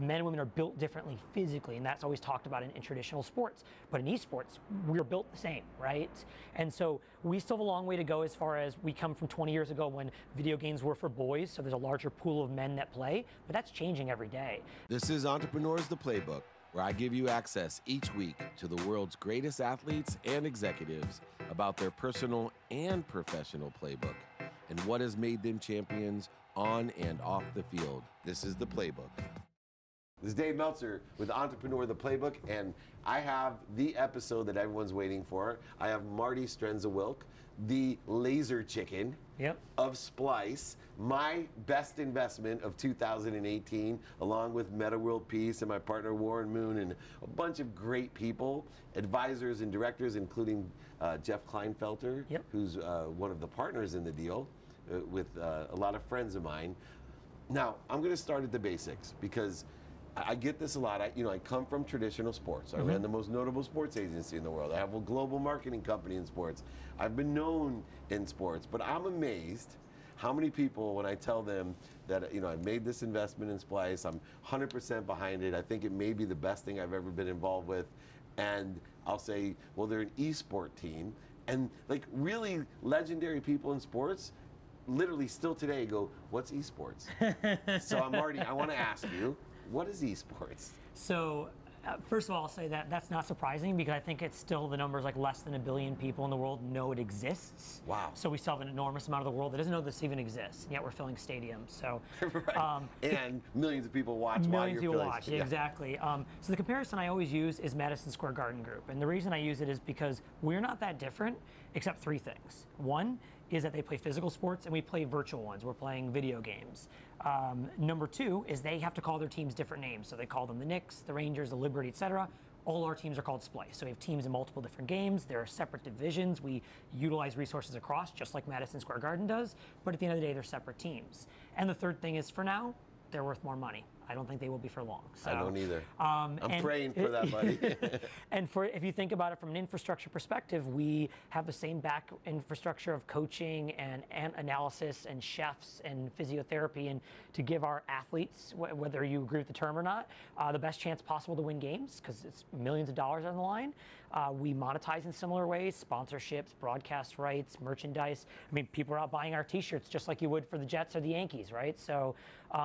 Men and women are built differently physically, and that's always talked about in traditional sports. But in esports, we're built the same, right? And so we still have a long way to go as far as we come from 20 years ago when video games were for boys, so there's a larger pool of men that play, but that's changing every day. This is Entrepreneurs the Playbook, where I give you access each week to the world's greatest athletes and executives about their personal and professional playbook and what has made them champions on and off the field. This is the Playbook. This is Dave Meltzer with Entrepreneur the Playbook, and I have the episode that everyone's waiting for. I have Marty Strenczewilk, the laser chicken of Splyce, my best investment of 2018, along with Meta World Peace and my partner Warren Moon and a bunch of great people, advisors and directors, including Jeff Kleinfelter, who's one of the partners in the deal, with a lot of friends of mine. Now, I'm going to start at the basics because I get this a lot. I come from traditional sports. I ran the most notable sports agency in the world. I have a global marketing company in sports. I've been known in sports, but I'm amazed how many people, when I tell them that I made this investment in Splyce, I'm 100% behind it. I think it may be the best thing I've ever been involved with, and I'll say, well, they're an eSport team, and like really legendary people in sports literally still today go, what's eSports? So Marty, I want to ask you, what is eSports? So, first of all, I'll say that that's not surprising because I think it's still the numbers like less than 1 billion people in the world know it exists. Wow. So we still have an enormous amount of the world that doesn't know this even exists, and yet we're filling stadiums. So, right. And millions of people watch while you're filling. Millions of people watch, exactly. So the comparison I always use is Madison Square Garden Group, and the reason I use it is because we're not that different, except 3 things. One is that they play physical sports and we play virtual ones. We're playing video games. Number 2 is they have to call their teams different names. So they call them the Knicks, the Rangers, the Liberty, etc. All our teams are called Splyce. So we have teams in multiple different games. There are separate divisions. We utilize resources across, just like Madison Square Garden does. But at the end of the day, they're separate teams. And the third thing is, for now, they're worth more money. I don't think they will be for long. So, I don't either. I'm praying for that, buddy. And if you think about it from an infrastructure perspective, we have the same back infrastructure of coaching and analysis and chefs and physiotherapy, and to give our athletes, whether you agree with the term or not, the best chance possible to win games because it's millions of dollars on the line. We monetize in similar ways: sponsorships, broadcast rights, merchandise. I mean, people are out buying our T-shirts just like you would for the Jets or the Yankees, right? So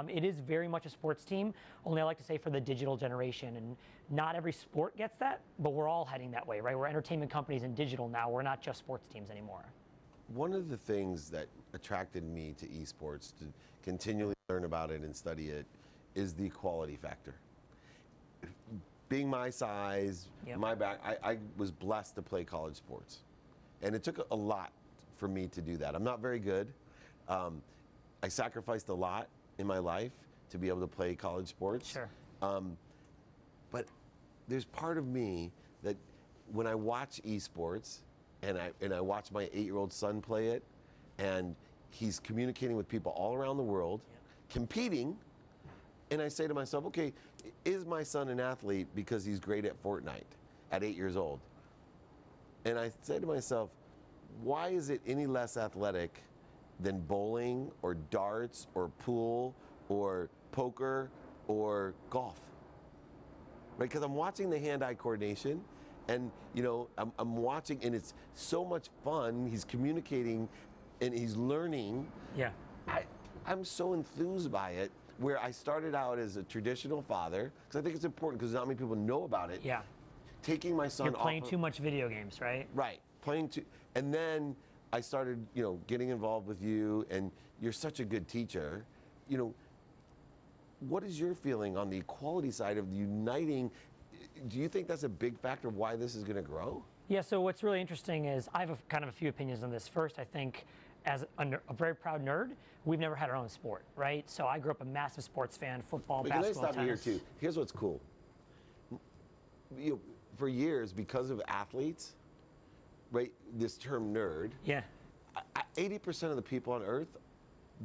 it is very much a sports team, only I like to say for the digital generation, and not every sport gets that, but we're all heading that way, right? We're entertainment companies in digital now. We're not just sports teams anymore. One of the things that attracted me to esports, to continually learn about it and study it, is the quality factor. Being my size, my back, I was blessed to play college sports, and it took a lot for me to do that. I'm not very good. I sacrificed a lot in my life to be able to play college sports. Sure. But there's part of me that when I watch esports and I watch my 8-year-old son play it, and he's communicating with people all around the world, competing, and I say to myself, okay, is my son an athlete because he's great at Fortnite at 8 years old? And I say to myself, why is it any less athletic than bowling or darts or pool or poker or golf? Right? Because I'm watching the hand-eye coordination, and I'm watching, and it's so much fun. He's communicating and he's learning. Yeah. I'm so enthused by it, where I started out as a traditional father, because I think it's important because not many people know about it. Yeah. Taking my son You're playing too much video games, right? Right. And then I started, getting involved with you, and you're such a good teacher. What is your feeling on the equality side of the uniting? Do you think that's a big factor of why this is going to grow? Yeah, so what's really interesting is I have kind of a few opinions on this. First, I think as a very proud nerd, we've never had our own sport, right? So I grew up a massive sports fan, football, basketball, tennis. Can I stop you here too? Here's what's cool. For years, because of athletes, right, this term nerd, 80% of the people on Earth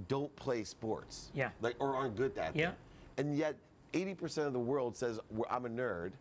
don't play sports, or aren't good at them. And yet 80% of the world says I'm a nerd.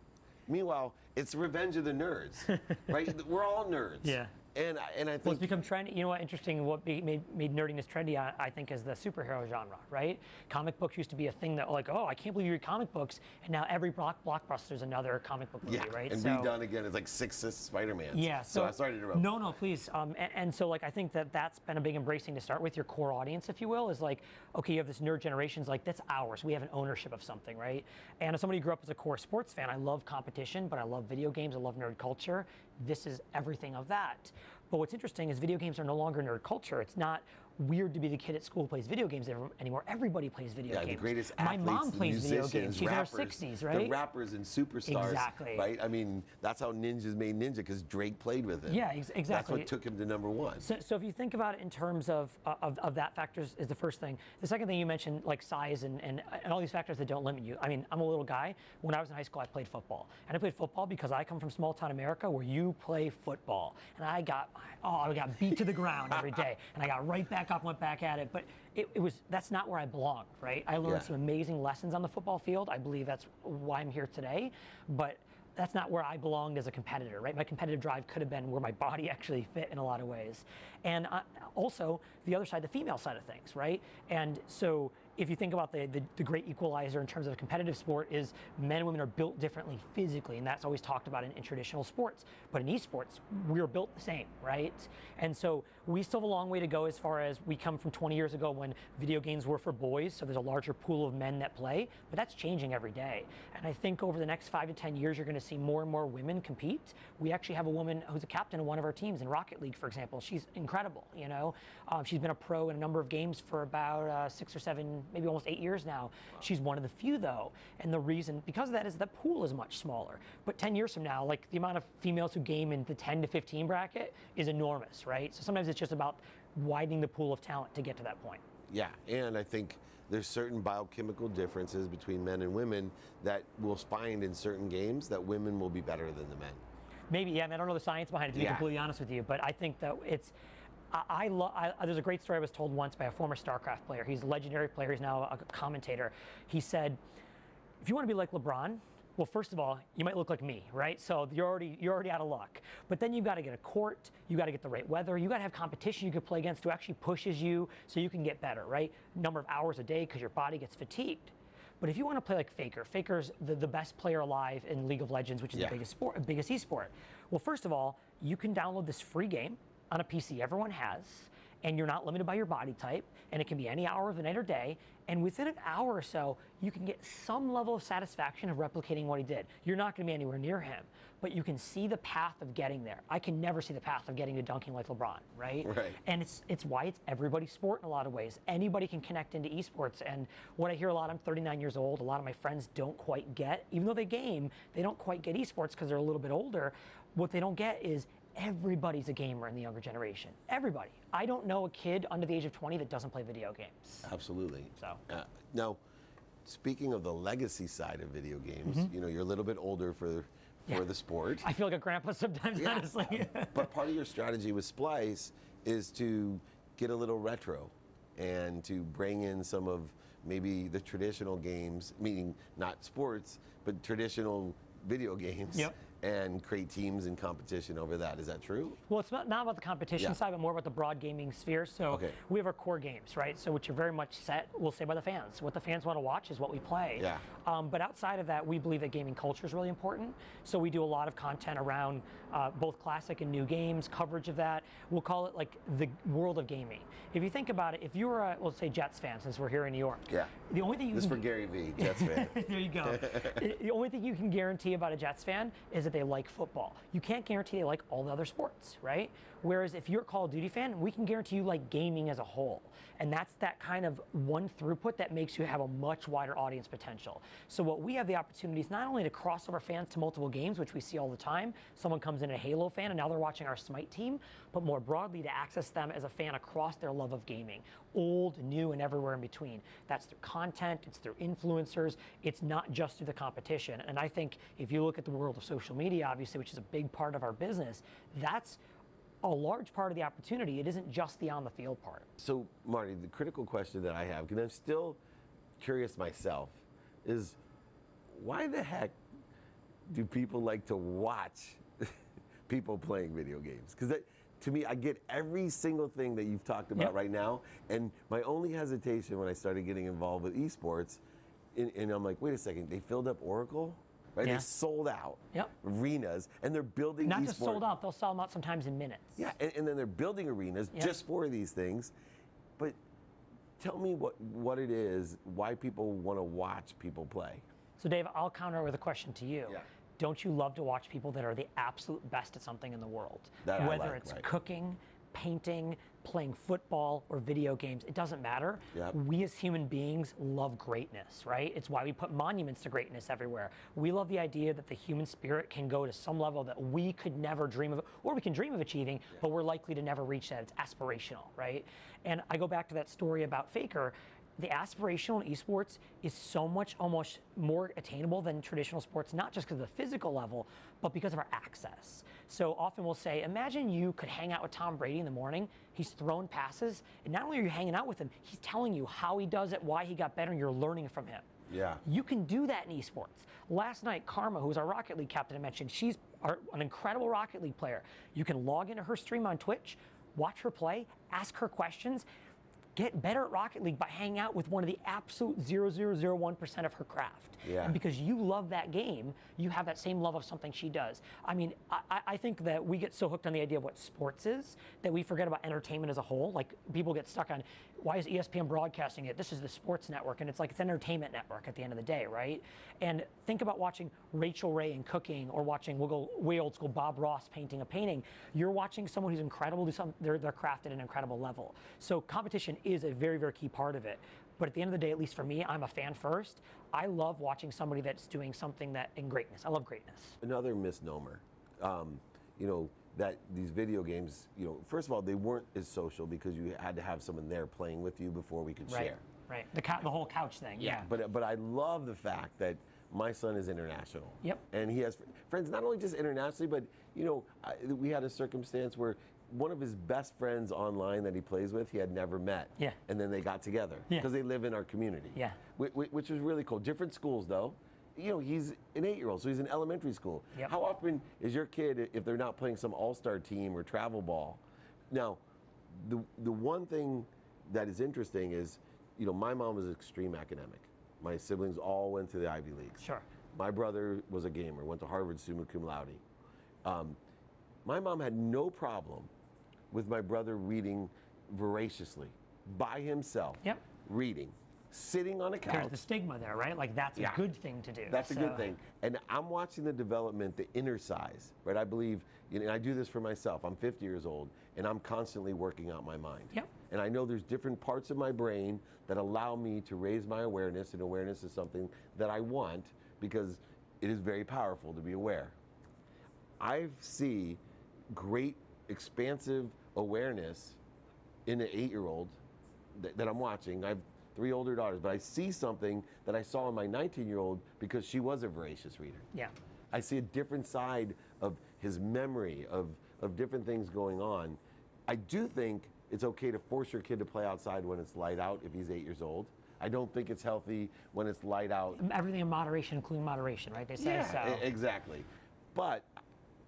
Meanwhile, it's revenge of the nerds, right? We're all nerds. And I think well, it's become trendy. You know what? Interesting. What made nerdiness trendy, I think, is the superhero genre, right? Comic books used to be a thing that, like, oh, I can't believe you read comic books, and now every blockbuster is another comic book movie, right? And redone again. It's like 6 Spider-Mans. Yeah. So sorry to interrupt. No, please. And so, like, I think that's been a big embracing to start with. Your core audience, if you will, is like, okay, you have this nerd generation's like, that's ours. We have an ownership of something, right? And as somebody who grew up as a core sports fan, I love competition, but I love video games. I love nerd culture. This is everything of that. But what's interesting is video games are no longer nerd culture. It's not weird to be the kid at school who plays video games anymore. Everybody plays video games. The greatest My athletes, mom plays video games. She's rappers, in her 60s, right? The rappers and superstars. Exactly. Right? I mean, that's how Ninja's made Ninja, because Drake played with him. Yeah, exactly. That's what took him to #1. So if you think about it in terms of that factors is the first thing. The second thing you mentioned, like size and all these factors that don't limit you. I mean, I'm a little guy. When I was in high school, I played football. And I played football because I come from small town America where you play football. And I got beat to the ground every day. And I got right back up, went back at it. But that's not where I belong, right? I learned some amazing lessons on the football field. I believe that's why I'm here today. But that's not where I belonged as a competitor, right? My competitive drive could have been where my body actually fit in a lot of ways. And also the other side, the female side of things, right? And so if you think about the great equalizer in terms of a competitive sport is men and women are built differently physically, and that's always talked about in traditional sports. But in esports, we're built the same, right? And so we still have a long way to go as far as we come from 20 years ago when video games were for boys, so there's a larger pool of men that play, but that's changing every day. And I think over the next 5 to 10 years, you're gonna see more and more women compete. We actually have a woman who's a captain of one of our teams in Rocket League, for example. She's incredible, you know? She's been a pro in a number of games for about 6 or 7, maybe almost 8 years now. Wow. She's one of the few though, and the reason because of that is that pool is much smaller. But 10 years from now, like the amount of females who game in the 10 to 15 bracket is enormous, right? So sometimes it's just about widening the pool of talent to get to that point. Yeah, and I think there's certain biochemical differences between men and women that we'll find in certain games that women will be better than the men. Maybe, yeah, I mean, I don't know the science behind it, to be completely honest with you, but I think that it's, there's a great story I was told once by a former StarCraft player. He's a legendary player. He's now a commentator. He said, if you want to be like LeBron, well, first of all, you might look like me, right? So you're already out of luck. But then you've got to get a court. You got to get the right weather. You got to have competition you can play against who actually pushes you so you can get better, right? Number of hours a day because your body gets fatigued. But if you want to play like Faker, Faker's the best player alive in League of Legends, which is the biggest esport. Well, first of all, you can download this free game on a PC everyone has, and you're not limited by your body type, and it can be any hour of the night or day, and within an hour or so, you can get some level of satisfaction of replicating what he did. You're not going to be anywhere near him, but you can see the path of getting there. I can never see the path of getting to dunking like LeBron, right? And it's why it's everybody's sport in a lot of ways. Anybody can connect into esports, and what I hear a lot, I'm 39 years old, a lot of my friends don't quite get, even though they game, they don't quite get esports because they're a little bit older. What they don't get is everybody's a gamer in the younger generation. Everybody. I don't know a kid under the age of 20 that doesn't play video games. Absolutely. So. Now, speaking of the legacy side of video games, you know, you're a little bit older for the sport. I feel like a grandpa sometimes, honestly. But part of your strategy with Splyce is to get a little retro and to bring in some of maybe the traditional games, meaning not sports, but traditional video games. And create teams and competition over that. Is that true? Well, it's not about the competition side, but more about the broad gaming sphere. So we have our core games, right? So which are very much set, we'll say, by the fans. What the fans want to watch is what we play. But outside of that, we believe that gaming culture is really important. So we do a lot of content around both classic and new games, coverage of that. We'll call it like the world of gaming. If you think about it, if you were a, let's say, Jets fan, since we're here in New York. The only thing you this is for Gary V, Jets fan. There you go. The only thing you can guarantee about a Jets fan is that they like football. You can't guarantee they like all the other sports, right? Whereas if you're a Call of Duty fan, we can guarantee you like gaming as a whole. And that's that kind of one throughput that makes you have a much wider audience potential. So what we have the opportunity is not only to cross over fans to multiple games, which we see all the time. Someone comes in a Halo fan and now they're watching our Smite team, but more broadly to access them as a fan across their love of gaming. Old, new, and everywhere in between. That's through content, it's through influencers, it's not just through the competition. And I think if you look at the world of social media, obviously, which is a big part of our business, that's a large part of the opportunity. It isn't just the on the field part. So, Marty, the critical question that I have, because I'm still curious myself, is why the heck do people like to watch people playing video games? Because to me, I get every single thing that you've talked about right now. And my only hesitation when I started getting involved with esports, and I'm like, wait a second, they filled up Oracle? Right? They sold out arenas, and they're building Not just sold out, they'll sell them out sometimes in minutes. Yeah, and then they're building arenas just for these things. But tell me what it is, why people want to watch people play. So Dave, I'll counter with a question to you. Yeah. Don't you love to watch people that are the absolute best at something in the world? That Whether it's cooking, painting, playing football, or video games, it doesn't matter. We as human beings love greatness, right? It's why we put monuments to greatness everywhere. We love the idea that the human spirit can go to some level that we could never dream of, or we can dream of achieving, but we're likely to never reach that. It's aspirational, right? And I go back to that story about Faker. The aspirational in esports is so much almost more attainable than traditional sports, not just because of the physical level, but because of our access. So often we'll say, imagine you could hang out with Tom Brady in the morning, he's throwing passes, and not only are you hanging out with him, he's telling you how he does it, why he got better, and you're learning from him. Yeah. You can do that in esports. Last night, Karma, who's our Rocket League captain I mentioned, she's an incredible Rocket League player. You can log into her stream on Twitch, watch her play, ask her questions, get better at Rocket League by hanging out with one of the absolute 0.0001% of her craft. And because you love that game, you have that same love of something she does. I mean, I think that we get so hooked on the idea of what sports is that we forget about entertainment as a whole. Like, people get stuck on, why is ESPN broadcasting it? This is the sports network, and it's like, it's an entertainment network at the end of the day, right? And think about watching Rachel Ray in cooking, or watching, we'll go way old school, Bob Ross painting a painting. You're watching someone who's incredible do their craft at an incredible level. So competition is a very, very key part of it. But at the end of the day, at least for me, I'm a fan first. I love watching somebody that's doing something that in greatness. I love greatness. Another misnomer, you know, that these video games, you know, first of all, they weren't as social because you had to have someone there playing with you before we could share. Right. The whole couch thing. Yeah. But I love the fact that my son is international. Yep. And he has friends not only just internationally, but you know, we had a circumstance where one of his best friends online that he plays with, he had never met. Yeah. And then they got together because they live in our community. Yeah. Which was really cool. Different schools though. You know, he's an 8-year-old, so he's in elementary school. Yep. How often is your kid, if they're not playing some all-star team or travel ball? Now, the one thing that is interesting is, you know, my mom was extreme academic. My siblings all went to the Ivy Leagues. Sure. My brother was a gamer, went to Harvard summa cum laude. My mom had no problem with my brother reading voraciously, by himself, reading, sitting on a couch. There's the stigma there, right? Like, that's a good thing to do. That's a good thing. And I'm watching the development, the inner size, right? I believe, you know, and I do this for myself. I'm 50 years old, and I'm constantly working out my mind. Yep. And I know there's different parts of my brain that allow me to raise my awareness, and awareness is something that I want because it is very powerful to be aware. I see great expansive awareness in an 8-year-old that I'm watching. I have 3 older daughters, but I see something that I saw in my 19-year-old because she was a voracious reader. Yeah. I see a different side of his memory, of different things going on. I do think it's okay to force your kid to play outside when it's light out if he's 8 years old. I don't think it's healthy when it's light out. Everything in moderation, including moderation, right? They say so. Exactly. But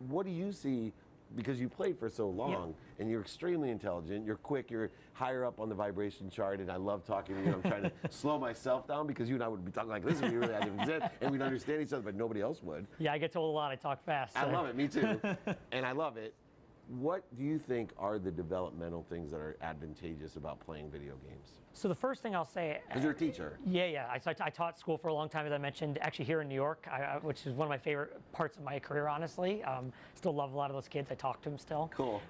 what do you see, because you played for so long, and you're extremely intelligent, you're quick, you're higher up on the vibration chart, and I love talking to you. I'm trying to slow myself down because you and I would be talking like this if we really had different exist, and we'd understand each other, but nobody else would. Yeah, I get told a lot. I talk fast. I love it. Me too. And I love it. What do you think are the developmental things that are advantageous about playing video games? So the first thing I'll say... Because you're a teacher. Yeah. I taught school for a long time, as I mentioned, actually here in New York, which is one of my favorite parts of my career, honestly. Still love a lot of those kids. I talk to them still. Cool.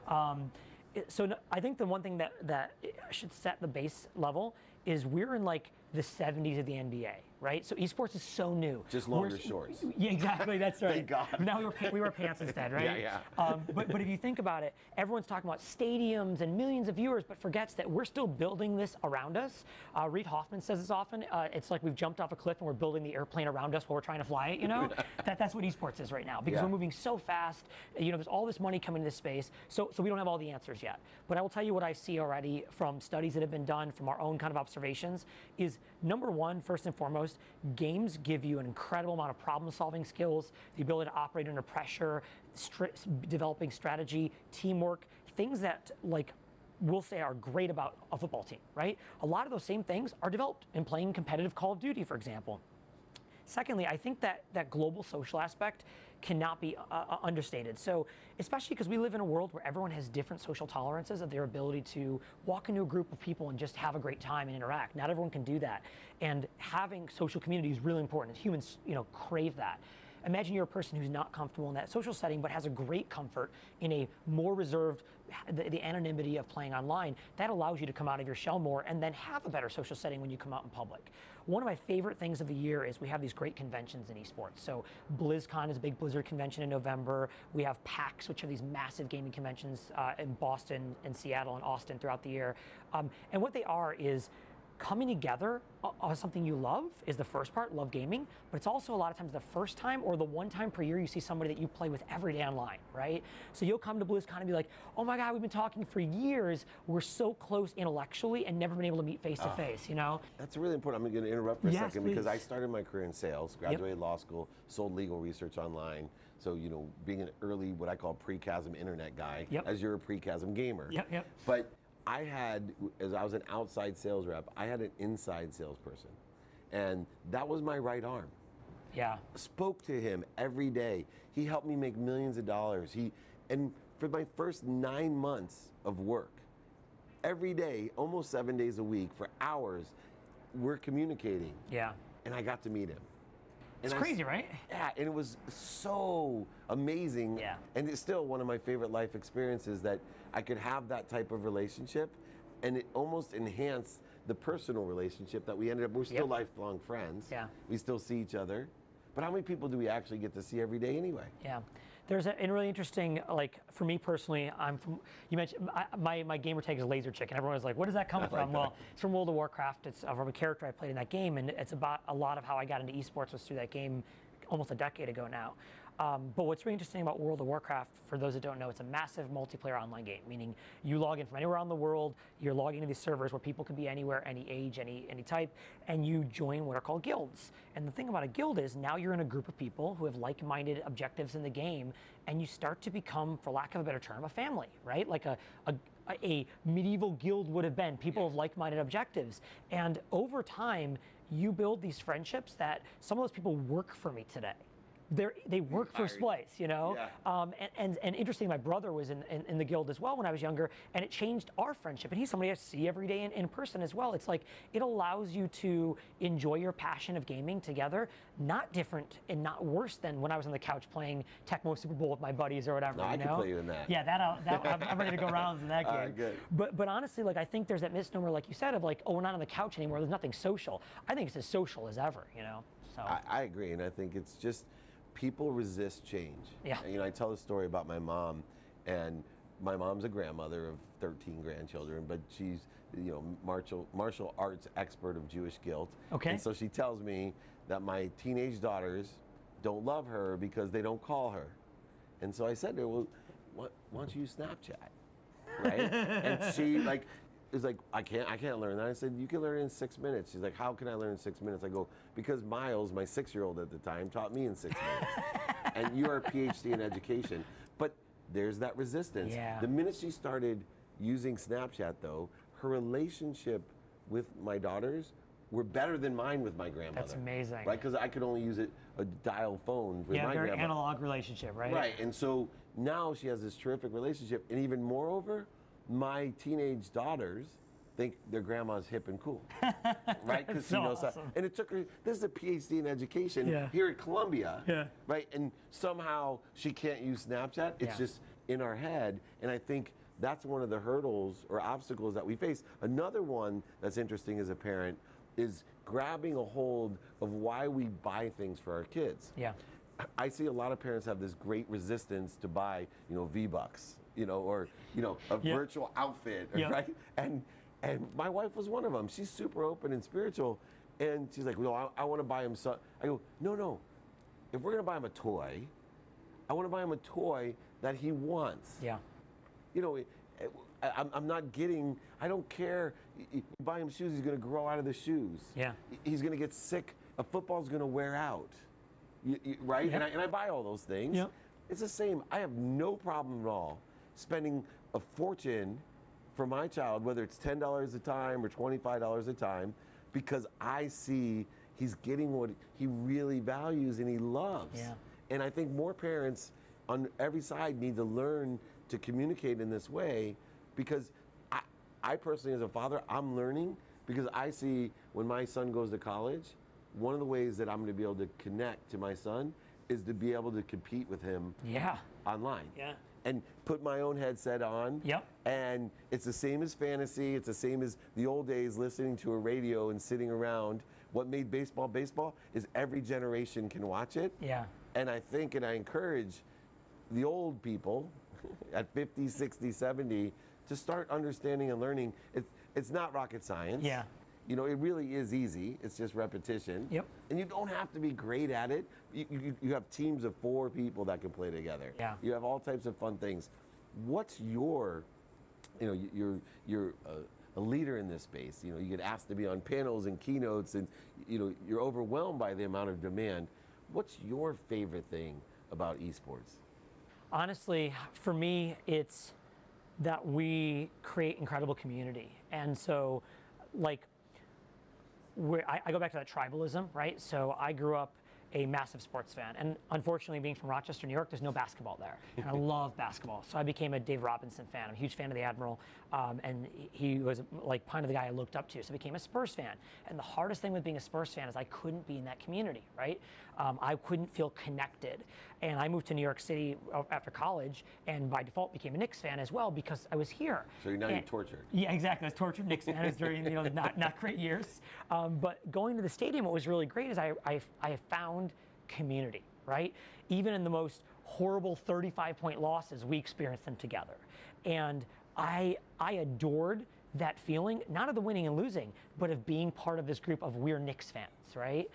So I think the one thing that should set the base level is we're in like the 70s of the NBA, right? So esports is so new. Just longer shorts. Yeah, exactly. That's right. Thank God. Now we wear pants instead, right? Yeah. But if you think about it, everyone's talking about stadiums and millions of viewers, but forgets that we're still building this around us. Reid Hoffman says this often. It's like we've jumped off a cliff and we're building the airplane around us while we're trying to fly it. You know, that's what esports is right now because we're moving so fast. You know, there's all this money coming into this space, so we don't have all the answers yet. But I will tell you what I see already from studies that have been done, from our own kind of observations, is number one, first and foremost, games give you an incredible amount of problem-solving skills, the ability to operate under pressure, developing strategy, teamwork, things that like we'll say are great about a football team, right? A lot of those same things are developed in playing competitive Call of Duty, for example. Secondly, I think that global social aspect cannot be understated. So, especially because we live in a world where everyone has different social tolerances of their ability to walk into a group of people and just have a great time and interact. Not everyone can do that. And having social community is really important. Humans, crave that. Imagine you're a person who's not comfortable in that social setting, but has a great comfort in a more reserved, the anonymity of playing online. That allows you to come out of your shell more and then have a better social setting when you come out in public. One of my favorite things of the year is we have these great conventions in esports. So BlizzCon is a big Blizzard convention in November. We have PAX, which are these massive gaming conventions in Boston and Seattle and Austin throughout the year. And what they are is coming together on something you love is the first part, love gaming, but it's also a lot of times the first time or the one time per year you see somebody that you play with every day online, right? So you'll come to BlizzCon and be like, oh my God, we've been talking for years. We're so close intellectually and never been able to meet face to face, That's really important. I'm going to interrupt for a second please. because I started my career in sales, graduated law school, sold legal research online. So, being an early, what I call pre-chasm internet guy, as you're a pre-chasm gamer. But I had, as I was an outside sales rep, I had an inside salesperson. And that was my right arm. Yeah. Spoke to him every day. He helped me make millions of dollars. And for my first 9 months of work, every day, almost 7 days a week, for hours, we're communicating. Yeah. And I got to meet him. It's crazy, right? Yeah, and it was so amazing. Yeah. And it's still one of my favorite life experiences that I could have that type of relationship, and it almost enhanced the personal relationship that we ended up, we're still lifelong friends. Yeah. We still see each other. But how many people do we actually get to see every day anyway? Yeah. There's a really interesting, like for me personally, you mentioned, my gamer tag is Laser Chicken. Everyone was like, what does that come from? Well, it's from World of Warcraft. It's from a character I played in that game, and it's about a lot of how I got into esports was through that game almost a decade ago now. But what's really interesting about World of Warcraft, for those that don't know, it's a massive multiplayer online game, meaning you log in from anywhere around the world, you're logging into these servers where people can be anywhere, any age, any type, and you join what are called guilds. And the thing about a guild is now you're in a group of people who have like-minded objectives in the game, and you start to become, for lack of a better term, a family, right? Like a medieval guild would have been, people of like-minded objectives. And over time, you build these friendships that some of those people work for me today. They work for Splyce, Yeah. And interesting, my brother was in the guild as well when I was younger, and it changed our friendship. And he's somebody I see every day in person as well. It's like, it allows you to enjoy your passion of gaming together, not different and not worse than when I was on the couch playing Tecmo Super Bowl with my buddies or whatever. No, I can play you in that. Yeah, I'm ready to go rounds in that game. Good. But honestly, like I think there's that misnomer, like you said, of like, oh, we're not on the couch anymore. There's nothing social. I think it's as social as ever, So I agree, and I think it's just, people resist change. Yeah. I tell the story about my mom, and my mom's a grandmother of 13 grandchildren, but she's, martial arts expert of Jewish guilt. Okay. And so she tells me that my teenage daughters don't love her because they don't call her. And so I said to her, well, why don't you use Snapchat? Right? And she is like, I can't learn that. I said, you can learn it in 6 minutes. She's like, how can I learn in 6 minutes? I go, because Miles, my 6-year-old at the time, taught me in 6 minutes. And you are a PhD in education. But there's that resistance. Yeah. The minute she started using Snapchat, though, her relationship with my daughters were better than mine with my grandmother. That's amazing. Right, because I could only use a dial phone with my very grandmother. analog relationship, right? Right, and so now she has this terrific relationship, and even moreover, my teenage daughters think their grandma's hip and cool, right? Because so awesome. And it took her. This is a PhD in education here at Columbia, right? And somehow she can't use Snapchat. It's just in our head, and I think that's one of the hurdles or obstacles that we face. Another one that's interesting as a parent is grabbing a hold of why we buy things for our kids. Yeah. I see a lot of parents have this great resistance to buy, V-Bucks, or a virtual outfit, right? And my wife was one of them. She's super open and spiritual, and she's like, well, I want to buy him some. I go, no. If we're gonna buy him a toy, I want to buy him a toy that he wants. Yeah. I'm not getting. I don't care. You buy him shoes, he's gonna grow out of the shoes. Yeah. He's gonna get sick. A football's gonna wear out. Right? Yep. And I buy all those things. Yep. It's the same. I have no problem at all spending a fortune for my child, whether it's $10 a time or $25 a time, because I see he's getting what he really values and he loves. Yeah. And I think more parents on every side need to learn to communicate in this way, because I personally, as a father, I'm learning, because I see when my son goes to college, one of the ways that I'm going to be able to connect to my son is to be able to compete with him online. Yeah. And put my own headset on. Yep. And it's the same as fantasy. It's the same as the old days, listening to a radio and sitting around. What made baseball baseball is every generation can watch it. Yeah. And I think, and I encourage the old people at 50, 60, 70 to start understanding and learning. It's not rocket science. Yeah. You know, it really is easy. It's just repetition. Yep. And you don't have to be great at it. You have teams of 4 people that can play together. Yeah. You have all types of fun things. What's your, you know, you're a leader in this space. You know, you get asked to be on panels and keynotes, and you know, you're overwhelmed by the amount of demand. What's your favorite thing about esports? Honestly, for me, it's that we create incredible community. And so, like, I go back to that tribalism, right? So I grew up a massive sports fan, and unfortunately, being from Rochester, New York, there's no basketball there, and I love basketball. So I became a Dave Robinson fan. I'm a huge fan of the Admiral, and he was like kind of the guy I looked up to. So I became a Spurs fan, and the hardest thing with being a Spurs fan is I couldn't be in that community, right? I couldn't feel connected, and I moved to New York City after college, and by default became a Knicks fan as well because I was here. So you're tortured. Yeah, exactly. I was tortured Knicks fan during not great years. But going to the stadium, what was really great is I found community, right? Even in the most horrible 35-point losses, we experienced them together. And I adored that feeling, not of the winning and losing, but of being part of this group of we're Knicks fans, right?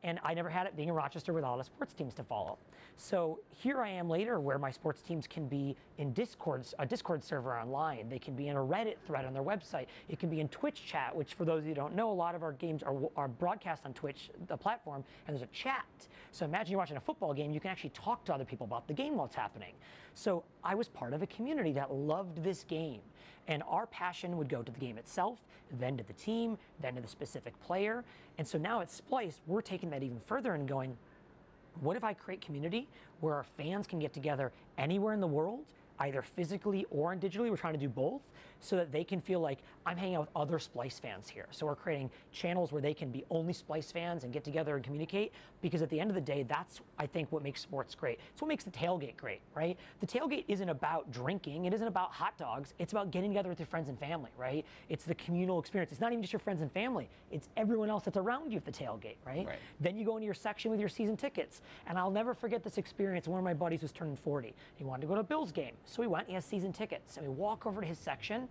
And I never had it being in Rochester with all the sports teams to follow. So here I am later where my sports teams can be in a Discord server online. They can be in a Reddit thread on their website. It can be in Twitch chat, which for those of you who don't know, a lot of our games are broadcast on Twitch, the platform, and there's a chat. So imagine you're watching a football game, you can actually talk to other people about the game while it's happening. So I was part of a community that loved this game. And our passion would go to the game itself, then to the team, then to the specific player. And so now at Splyce, we're taking that even further and going, what if I create community where our fans can get together anywhere in the world, either physically or digitally? We're trying to do both, so that they can feel like I'm hanging out with other Splyce fans here. So we're creating channels where they can be only Splyce fans and get together and communicate, because at the end of the day, that's, I think, what makes sports great. It's what makes the tailgate great, right? The tailgate isn't about drinking, it isn't about hot dogs, it's about getting together with your friends and family, right? It's the communal experience. It's not even just your friends and family, it's everyone else that's around you at the tailgate, right? Then you go into your section with your season tickets, and I'll never forget this experience. One of my buddies was turning 40. He wanted to go to a Bills game, so he went, he has season tickets, and we walk over to his section,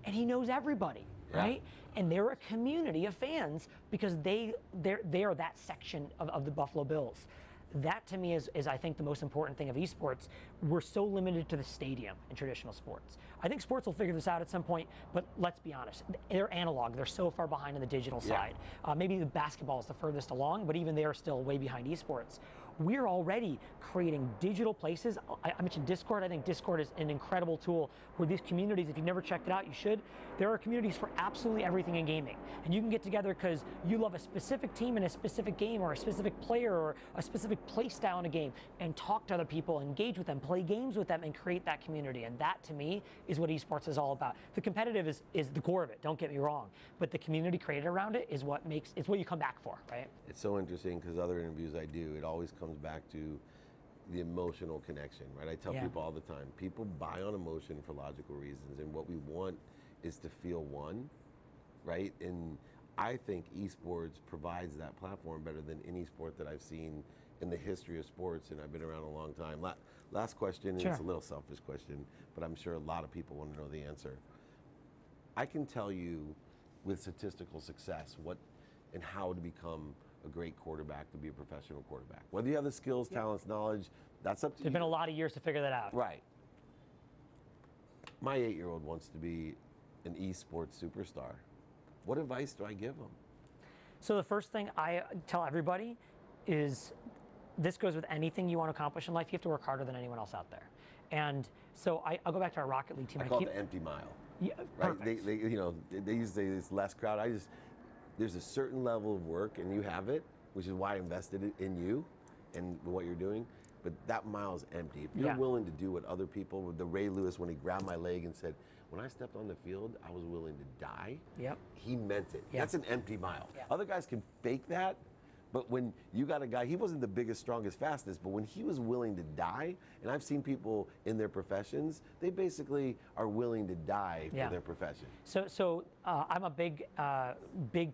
and he knows everybody, right? And they're a community of fans because they are that section of the Buffalo Bills. That to me is I think the most important thing of esports. We're so limited to the stadium in traditional sports. I think sports will figure this out at some point, but let's be honest, they're analog. They're so far behind on the digital side. Maybe the basketball is the furthest along, but even they are still way behind esports. We're already creating digital places. I mentioned Discord. I think Discord is an incredible tool where these communities, if you've never checked it out, you should. There are communities for absolutely everything in gaming. And you can get together because you love a specific team in a specific game, or a specific player, or a specific play style in a game, and talk to other people, engage with them, play games with them, and create that community. And that, to me, is what esports is all about. The competitive is the core of it, don't get me wrong. But the community created around it is what it's what you come back for, right? It's so interesting because other interviews I do, it always comes back to the emotional connection, right? I tell people all the time, people buy on emotion for logical reasons, and what we want is to feel one, right? And I think esports provides that platform better than any sport that I've seen in the history of sports, and I've been around a long time. Last question, and it's a little selfish question, but I'm sure a lot of people want to know the answer. I can tell you with statistical success what and how to become a great quarterback, to be a professional quarterback. Whether you have the skills, talents, knowledge, that's up to you. There's been a lot of years to figure that out. Right. My 8-year-old wants to be an eSports superstar. What advice do I give him? So the first thing I tell everybody is, this goes with anything you want to accomplish in life, you have to work harder than anyone else out there. And so I'll go back to our Rocket League team. I call it the empty mile. Yeah, right? perfect. They used to say this less crowd. There's a certain level of work, and you have it, which is why I invested in you and what you're doing. But that mile is empty. If you're willing to do what other people, the Ray Lewis, when he grabbed my leg and said, when I stepped on the field, I was willing to die. Yep. He meant it. Yep. That's an empty mile. Yep. Other guys can fake that. But when you got a guy, he wasn't the biggest, strongest, fastest, but when he was willing to die, and I've seen people in their professions, they basically are willing to die for their profession. So I'm a big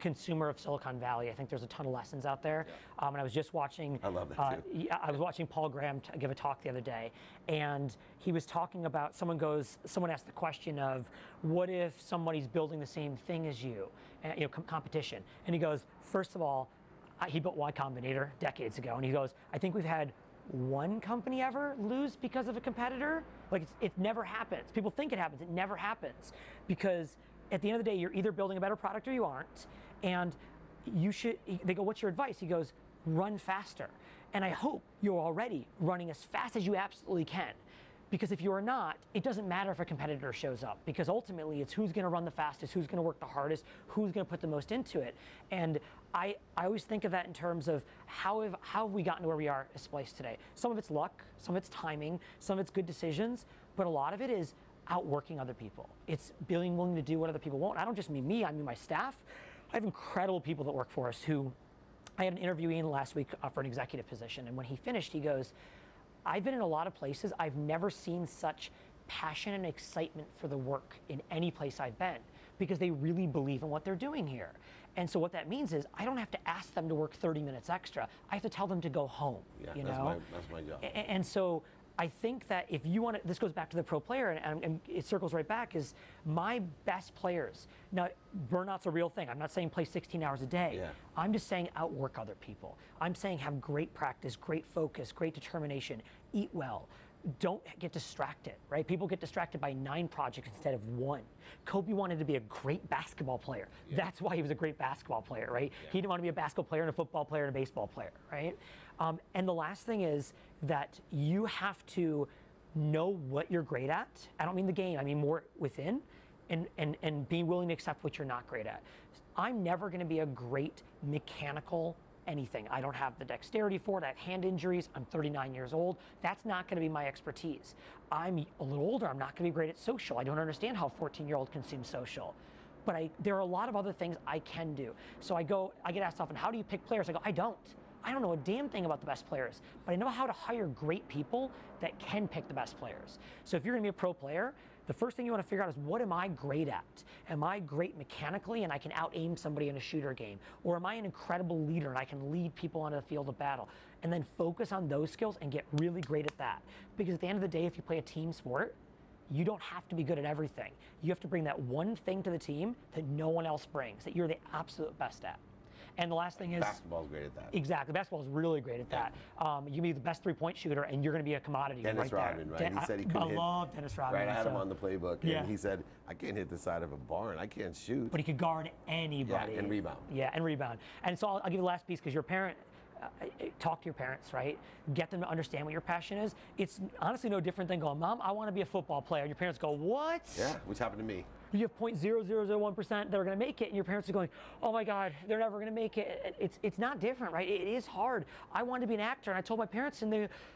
consumer of Silicon Valley. I think there's a ton of lessons out there. And I was just watching. I love that too. I was watching Paul Graham give a talk the other day, and he was talking about someone asked the question of, what if somebody's building the same thing as you, and, competition, and he goes, first of all. He built Y Combinator decades ago, and he goes, I think we've had one company ever lose because of a competitor. Like, it never happens. People think it happens. It never happens, because at the end of the day, you're either building a better product or you aren't. And they go, what's your advice? He goes, run faster. And I hope you're already running as fast as you absolutely can. Because if you are not, it doesn't matter if a competitor shows up, because ultimately it's who's going to run the fastest, who's going to work the hardest, who's going to put the most into it. And I always think of that in terms of how have we gotten to where we are at Splyce today. Some of it's luck, some of it's timing, some of it's good decisions, but a lot of it is outworking other people. It's being willing to do what other people won't. I don't just mean me, I mean my staff. I have incredible people that work for us who, I had an interviewee last week for an executive position, and when he finished, he goes, I've been in a lot of places. I've never seen such passion and excitement for the work in any place I've been, because they really believe in what they're doing here. And so what that means is I don't have to ask them to work 30 minutes extra. I have to tell them to go home. Yeah, that's my job. And so I think that if you want to, this goes back to the pro player, and it circles right back, is my best players. Now, burnout's a real thing. I'm not saying play 16 hours a day. Yeah. I'm just saying outwork other people. I'm saying have great practice, great focus, great determination, eat well. Don't get distracted, right? People get distracted by 9 projects instead of 1. Kobe wanted to be a great basketball player. Yeah. That's why he was a great basketball player, right? Yeah. He didn't want to be a basketball player and a football player and a baseball player, right? And the last thing is that you have to know what you're great at. I don't mean the game, I mean more within, and be willing to accept what you're not great at. I'm never going to be a great mechanical anything. I don't have the dexterity for it. I have hand injuries. I'm 39 years old. That's not going to be my expertise. I'm a little older. I'm not going to be great at social. I don't understand how a 14-year-old consumes social. But there are a lot of other things I can do. So I get asked often, how do you pick players? I go, I don't know a damn thing about the best players, but I know how to hire great people that can pick the best players. So if you're going to be a pro player, the first thing you want to figure out is, what am I great at? Am I great mechanically and I can out-aim somebody in a shooter game? Or am I an incredible leader and I can lead people onto the field of battle? And then focus on those skills and get really great at that. Because at the end of the day, if you play a team sport, you don't have to be good at everything. You have to bring that one thing to the team that no one else brings, that you're the absolute best at. And the last thing is, basketball's great at that. Exactly, basketball is really great at that. You can be the best 3-point shooter, and you're going to be a commodity. Dennis Rodman, right? He said he couldn't hit. I love Dennis Rodman. Right, I had him on the playbook, and he said, I can't hit the side of a barn. I can't shoot. But he could guard anybody. Yeah, and rebound. Yeah, and rebound. And so I'll give you the last piece, because your parent. Talk to your parents, right? Get them to understand what your passion is. It's honestly no different than going, Mom, I want to be a football player. And your parents go, what? Yeah, which happened to me. You have 0.0001% that are going to make it, and your parents are going, oh my God, they're never going to make it. It's not different, right? It is hard. I wanted to be an actor, and I told my parents, and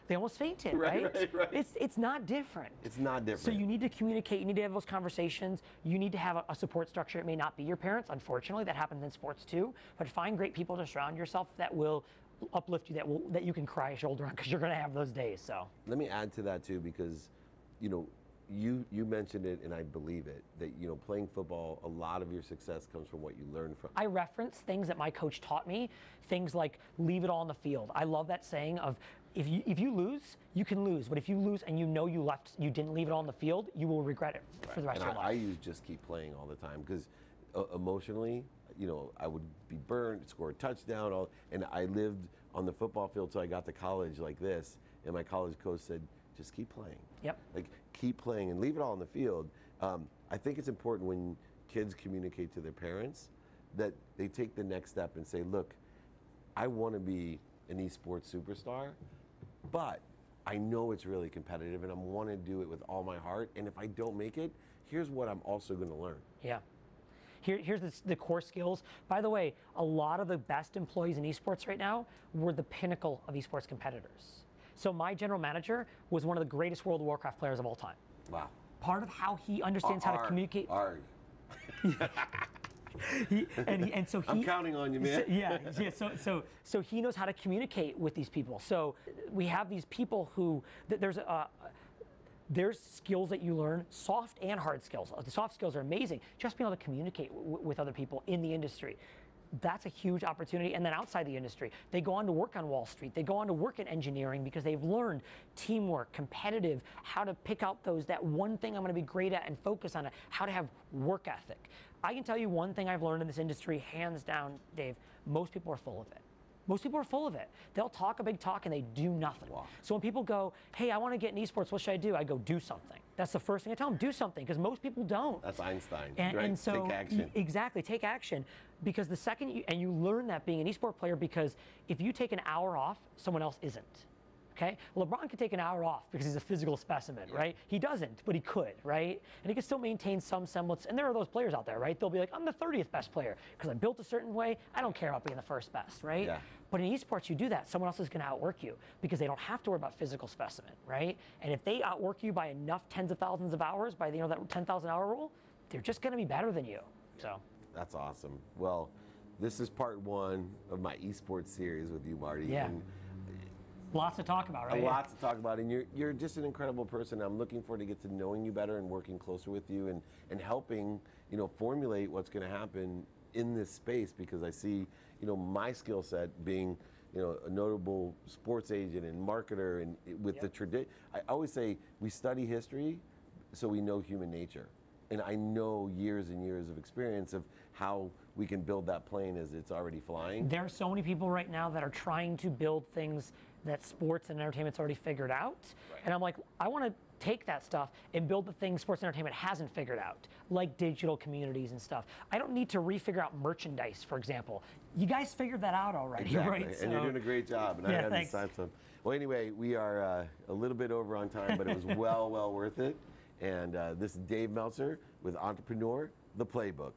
they almost fainted, right? Right. It's not different. It's not different. So you need to communicate. You need to have those conversations. You need to have a support structure. It may not be your parents, unfortunately. That happens in sports too. But find great people to surround yourself that will uplift you, that you can cry a shoulder on, because you're going to have those days. So let me add to that too, because you mentioned it, and I believe it, that playing football, a lot of your success comes from what you learn from. I reference things that my coach taught me, things like leave it all on the field. I love that saying of, if you lose, you can lose, but if you lose and you didn't leave it all on the field, you will regret it for the rest of your life. I use just keep playing all the time, because emotionally, I would be burned, score a touchdown, and I lived on the football field till I got to college like this, and my college coach said, just keep playing. Yep. Like, keep playing and leave it all on the field. I think it's important when kids communicate to their parents that they take the next step and say, look, I want to be an eSports superstar, but I know it's really competitive, and I want to do it with all my heart. And if I don't make it, here's what I'm also going to learn. Yeah. Here's the core skills. By the way, a lot of the best employees in esports right now were the pinnacle of esports competitors. So my general manager was one of the greatest World of Warcraft players of all time. Wow. Part of how he understands how to communicate. So I'm counting on you, man. So he knows how to communicate with these people. So we have these people who there's skills that you learn, soft and hard skills. The soft skills are amazing. Just being able to communicate with other people in the industry. That's a huge opportunity. And then outside the industry, they go on to work on Wall Street. They go on to work in engineering because they've learned teamwork, competitive, how to pick out that one thing I'm going to be great at and focus on it, how to have work ethic. I can tell you one thing I've learned in this industry, hands down, Dave, most people are full of it. Most people are full of it. They'll talk a big talk and they do nothing. Wow. So when people go, hey, I want to get in esports, what should I do? I go, do something. That's the first thing I tell them, do something, because most people don't. That's Einstein, right? And so, take action. Exactly, take action. Because the second you learn that being an esport player, because if you take an hour off, someone else isn't. Okay? LeBron could take an hour off because he's a physical specimen, right? He doesn't, but he could, right? And he can still maintain some semblance. And there are those players out there, right? They'll be like, I'm the 30th best player because I'm built a certain way. I don't care about being the first best, right? Yeah. But in esports, you do that. Someone else is going to outwork you because they don't have to worry about physical specimen, right? And if they outwork you by enough tens of thousands of hours, by that 10,000 hour rule, they're just going to be better than you. So that's awesome. Well, this is part 1 of my esports series with you, Marty. Yeah. And lots to talk about, right? Lots to talk about, and you're just an incredible person. I'm looking forward to get to knowing you better and working closer with you and helping, formulate what's going to happen in this space, because I see, my skill set being, a notable sports agent and marketer, and with the tradition. I always say we study history so we know human nature. And I know years and years of experience of how we can build that plane as it's already flying. There are so many people right now that are trying to build things that sports and entertainment's already figured out. Right. And I'm like, I want to take that stuff and build the things sports and entertainment hasn't figured out, like digital communities and stuff. I don't need to refigure out merchandise, for example. You guys figured that out already, exactly. right? And you're doing a great job. And I had to sign some. Well, anyway, we are a little bit over on time, but it was well worth it. And this is Dave Meltzer with Entrepreneur, the Playbook.